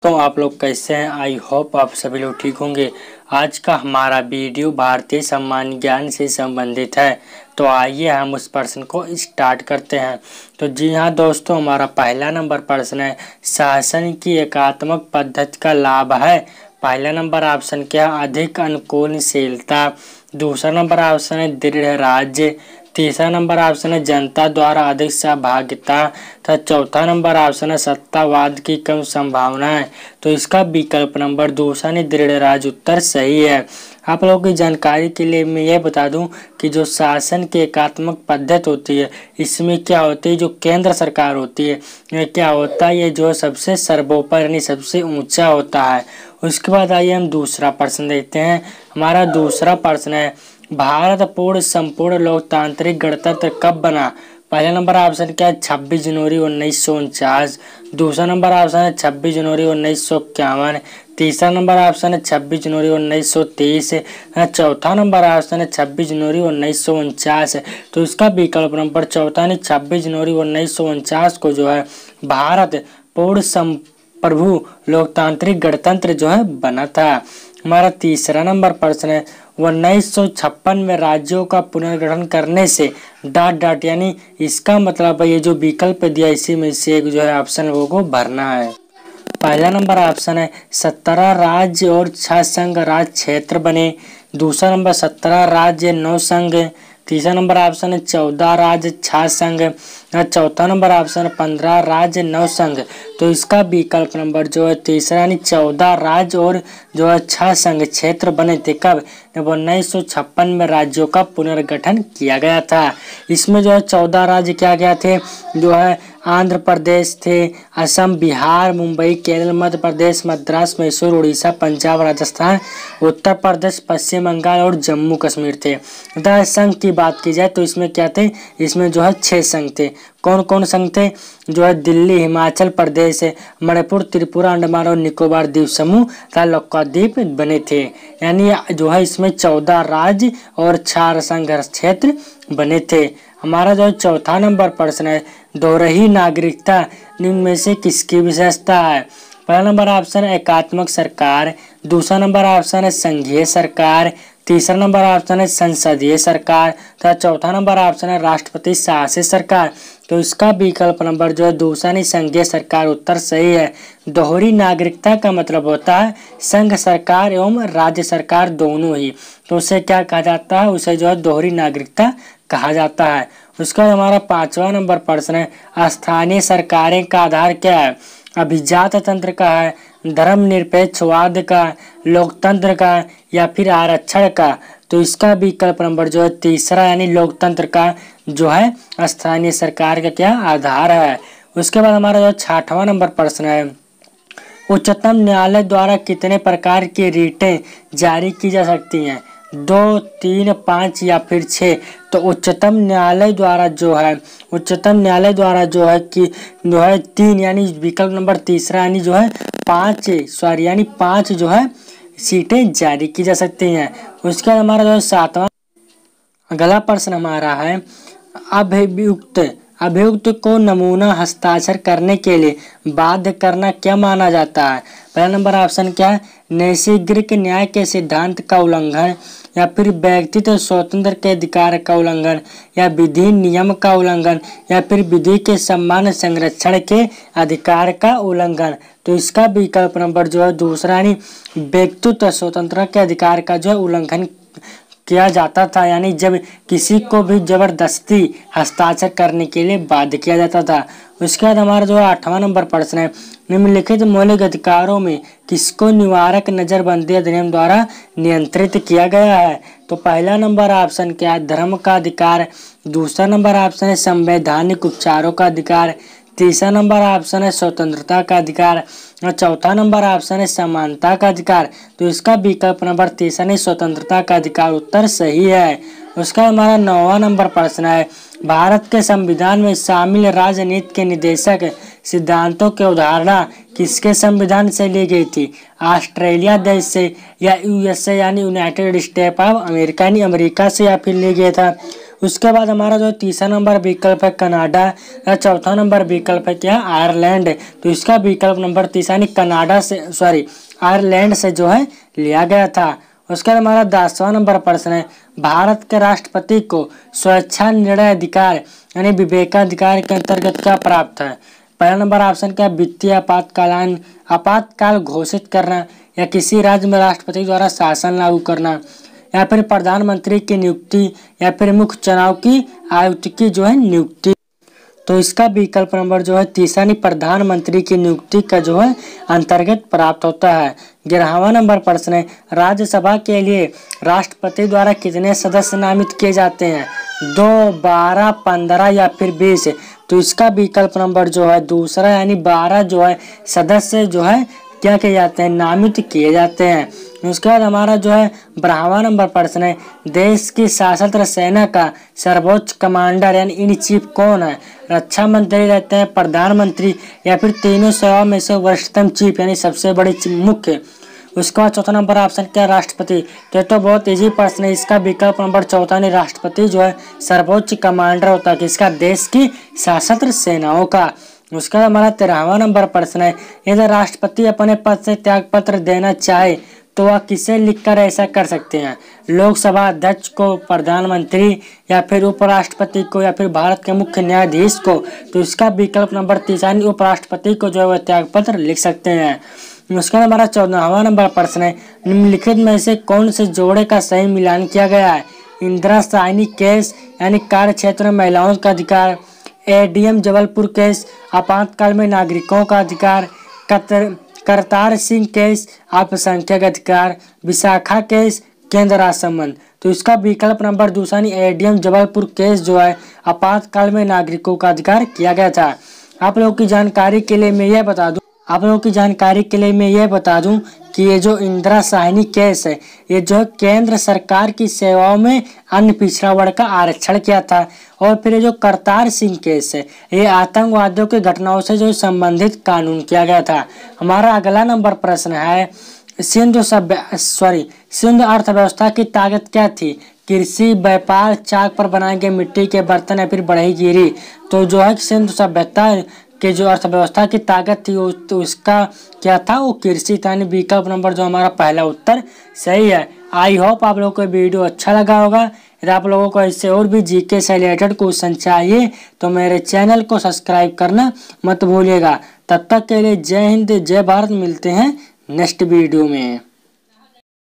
तो आप लोग कैसे हैं। आई होप आप सभी लोग ठीक होंगे। आज का हमारा वीडियो भारतीय सामान्य ज्ञान से संबंधित है। तो आइए हम उस प्रश्न को स्टार्ट करते हैं। तो जी हाँ दोस्तों, हमारा पहला नंबर प्रश्न है, शासन की एकात्मक पद्धति का लाभ है। पहला नंबर ऑप्शन क्या, अधिक अनुकूलशीलता। दूसरा नंबर ऑप्शन है दृढ़ राज्य। तीसरा नंबर ऑप्शन है जनता द्वारा अधिक सहभागिता तथा चौथा नंबर ऑप्शन है सत्तावाद की कम संभावना है। तो इसका विकल्प नंबर दूसरा ने दृढ़ राज्य उत्तर सही है। आप लोगों की जानकारी के लिए मैं ये बता दूं कि जो शासन की एकात्मक पद्धति होती है, इसमें क्या होती है, जो केंद्र सरकार होती है, ये क्या होता है, ये जो सबसे सर्वोपरि यानी सबसे ऊंचा होता है। उसके बाद आइए हम दूसरा प्रश्न देखते हैं। हमारा दूसरा प्रश्न है, भारत पूर्ण संपूर्ण लोकतांत्रिक गणतंत्र कब बना। पहला नंबर ऑप्शन क्या है, 26 जनवरी 1949। दूसरा नंबर ऑप्शन है 26 जनवरी 1951। तीसरा नंबर ऑप्शन है 26 जनवरी 1930। चौथा नंबर ऑप्शन है 26 जनवरी 1949। तो इसका विकल्प नंबर चौथा ने 26 जनवरी 1949 को जो है भारत पूर्ण संप्रभु लोकतांत्रिक गणतंत्र जो है बना था। हमारा तीसरा नंबर प्रश्न है, 1956 में राज्यों का पुनर्गठन करने से डॉट यानी इसका मतलब है, ये जो विकल्प दिया इसी में से एक जो है ऑप्शन लोगों को भरना है। पहला नंबर ऑप्शन है 17 राज्य और 6 संघ राज्य क्षेत्र बने। दूसरा नंबर 17 राज्य 9 संघ। तीसरा नंबर ऑप्शन है 14 राज्य 6 संघ। चौथा नंबर ऑप्शन है 15 राज्य 9 संघ। तो इसका विकल्प नंबर जो है तीसरा यानी 14 राज्य और जो है 6 संघ क्षेत्र बने थे। कब, जब 1956 में राज्यों का पुनर्गठन किया गया था। इसमें जो है 14 राज्य क्या क्या थे, जो है आंध्र प्रदेश थे, असम, बिहार, मुंबई, केरल, मध्य प्रदेश, मद्रास, मैसूर, उड़ीसा, पंजाब, राजस्थान, उत्तर प्रदेश, पश्चिम बंगाल और जम्मू कश्मीर थे। संघ की बात की जाए तो इसमें क्या थे, इसमें जो है 6 संघ थे। कौन कौन संघ थे, जो है दिल्ली, हिमाचल प्रदेश, मणिपुर, त्रिपुरा, अंडमान और निकोबार द्वीप समूह तथा लक्षद्वीप बने थे। यानी जो है इसमें 14 राज्य और 4 संघ क्षेत्र बने थे। हमारा जो चौथा नंबर प्रश्न है, दोहरी नागरिकता निम्न में से किसकी विशेषता है। पहला नंबर ऑप्शन है एकात्मक सरकार। दूसरा नंबर ऑप्शन है संघीय सरकार। तीसरा नंबर ऑप्शन है संसदीय सरकार तथा चौथा नंबर ऑप्शन है राष्ट्रपति शासित सरकार। तो इसका विकल्प नंबर जो है दूसरा नहीं संघीय सरकार उत्तर सही है। दोहरी नागरिकता का मतलब होता है संघ सरकार एवं राज्य सरकार दोनों ही। तो उसे क्या कहा जाता है, उसे जो है दोहरी नागरिकता कहा जाता है। उसका हमारा पांचवा नंबर प्रश्न है, स्थानीय सरकारें का आधार क्या है। अभिजात तंत्र का है, धर्मनिरपेक्षवाद का, लोकतंत्र का या फिर आरक्षण का। तो इसका विकल्प नंबर जो है तीसरा यानी लोकतंत्र का जो है स्थानीय सरकार का क्या आधार है। उसके बाद हमारा जो छठवां नंबर प्रश्न है, उच्चतम न्यायालय द्वारा कितने प्रकार की रिटें जारी की जा सकती हैं। 2, 3, 5 या फिर 6। तो उच्चतम न्यायालय द्वारा जो है कि जो है 3 यानी विकल्प नंबर तीसरा यानी जो है 5 जो है सीटें जारी की जा सकती हैं। उसके बाद हमारा जो है सातवां अगला प्रश्न हमारा है, अभियुक्त को नमूना हस्ताक्षर करने के लिए बाध्य करना क्या माना जाता है। पहला नंबर ऑप्शन क्या है, नैसर्गिक न्याय के सिद्धांत का उल्लंघन या फिर व्यक्तित्व स्वतंत्र के अधिकार का उल्लंघन या विधि नियम का उल्लंघन या फिर विधि के सम्मान संरक्षण के अधिकार का उल्लंघन। तो इसका विकल्प नंबर जो है दूसरा यानी व्यक्तित्व स्वतंत्रता के अधिकार का जो है उल्लंघन किया जाता था। यानी जब किसी को भी जबरदस्ती हस्ताक्षर करने के लिए बाध्य किया जाता था। उसके बाद हमारा जो 8वां नंबर प्रश्न है, निम्नलिखित मौलिक अधिकारों में किसको निवारक नजरबंदी अधिनियम द्वारा नियंत्रित किया गया है। तो पहला नंबर ऑप्शन क्या है, धर्म का अधिकार। दूसरा नंबर ऑप्शन है संवैधानिक उपचारों का अधिकार। तीसरा नंबर ऑप्शन है स्वतंत्रता का अधिकार और चौथा नंबर ऑप्शन है समानता का अधिकार। तो इसका विकल्प नंबर तीसरा नहीं स्वतंत्रता का अधिकार उत्तर सही है। उसका हमारा 9वां नंबर प्रश्न है, भारत के संविधान में शामिल राजनीति के निदेशक सिद्धांतों की अवधारणा किसके संविधान से ली गई थी। ऑस्ट्रेलिया देश से या यूएसए यानी यूनाइटेड स्टेट ऑफ अमेरिका यानी अमेरिका से या फिर ली गया था। उसके बाद हमारा जो तीसरा नंबर विकल्प है कनाडा, या चौथा नंबर विकल्प है क्या, आयरलैंड। तो इसका विकल्प नंबर तीसरा यानी कनाडा से आयरलैंड से जो है लिया गया था। उसके बाद हमारा 10वां नंबर प्रश्न है, भारत के राष्ट्रपति को स्वेच्छा निर्णय अधिकार यानी विवेकाधिकार के अंतर्गत क्या प्राप्त है। पहला नंबर ऑप्शन क्या, वित्तीय आपातकाल घोषित करना, या किसी राज्य में राष्ट्रपति द्वारा शासन लागू करना, या फिर प्रधानमंत्री की नियुक्ति, या फिर मुख्य चुनाव की आयुक्त की जो है नियुक्ति। तो इसका विकल्प नंबर जो है तीसरा यानी प्रधानमंत्री की नियुक्ति का जो है अंतर्गत प्राप्त होता है। 11वां नंबर प्रश्न है, राज्यसभा के लिए राष्ट्रपति द्वारा कितने सदस्य नामित किए जाते हैं, 2, 12, 15 या फिर 20। तो इसका विकल्प नंबर जो है दूसरा यानी 12 जो है सदस्य जो है क्या किए जाते हैं, नामित किए जाते हैं। उसके बाद हमारा जो है 12वां नंबर प्रश्न है, देश की सशस्त्र सेना का सर्वोच्च कमांडर यानी इन चीफ कौन है, रक्षा मंत्री रहते हैं, प्रधानमंत्री, या फिर तीनों सेवाओं में से वरिष्ठतम चीफ यानी सबसे बड़े मुख्य। उसके बाद चौथा नंबर ऑप्शन क्या, राष्ट्रपति। तो बहुत इजी प्रश्न है, इसका विकल्प नंबर चौथा यानी राष्ट्रपति जो है सर्वोच्च कमांडर होता है किसका, देश की सशस्त्र सेनाओं का। उसका हमारा 13वां नंबर प्रश्न है, यदि राष्ट्रपति अपने पद से त्याग पत्र देना चाहे तो वह किसे लिखकर ऐसा कर सकते हैं, लोकसभा अध्यक्ष को, प्रधानमंत्री, या फिर उपराष्ट्रपति को, या फिर भारत के मुख्य न्यायाधीश को। तो इसका विकल्प नंबर तीसरा उपराष्ट्रपति को जो है वह त्याग पत्र लिख सकते हैं। उसका हमारा 14वां नंबर प्रश्न है, निम्नलिखित में से कौन से जोड़े का सही मिलान किया गया है, इंदिरा साहनी केस यानी कार्य क्षेत्र में महिलाओं का अधिकार, एडीएम जबलपुर केस आपातकाल में नागरिकों का अधिकार, करतार सिंह केस अल्पसंख्यक अधिकार, विशाखा केस केंद्र राज्य संबंध। तो इसका विकल्प नंबर दूसरा एडीएम जबलपुर केस जो है आपातकाल में नागरिकों का अधिकार किया गया था। आप लोगों की जानकारी के लिए मैं यह बता दूं कि ये जो इंदिरा साहनी केस है ये जो है केंद्र सरकार की सेवाओं में अन्य पिछड़ा वर्ग का आरक्षण किया था। और फिर ये जो करतार सिंह केस है ये आतंकवादियों की घटनाओं से जो संबंधित कानून किया गया था। हमारा अगला नंबर प्रश्न है, सिंधु अर्थव्यवस्था की ताकत क्या थी, कृषि, व्यापार, चाक पर बनाए गए मिट्टी के बर्तन, या फिर बढ़ईगिरी। तो जो है सिंधु सभ्यता के जो अर्थव्यवस्था की ताकत थी तो उसका क्या था, वो कृषि था। विकल्प नंबर जो हमारा पहला उत्तर सही है। आई होप आप लोगों को वीडियो अच्छा लगा होगा। यदि आप लोगों को इससे और भी जीके से रिलेटेड क्वेश्चन चाहिए तो मेरे चैनल को सब्सक्राइब करना मत भूलिएगा। तब तक के लिए जय हिंद, जय भारत। मिलते हैं नेक्स्ट वीडियो में।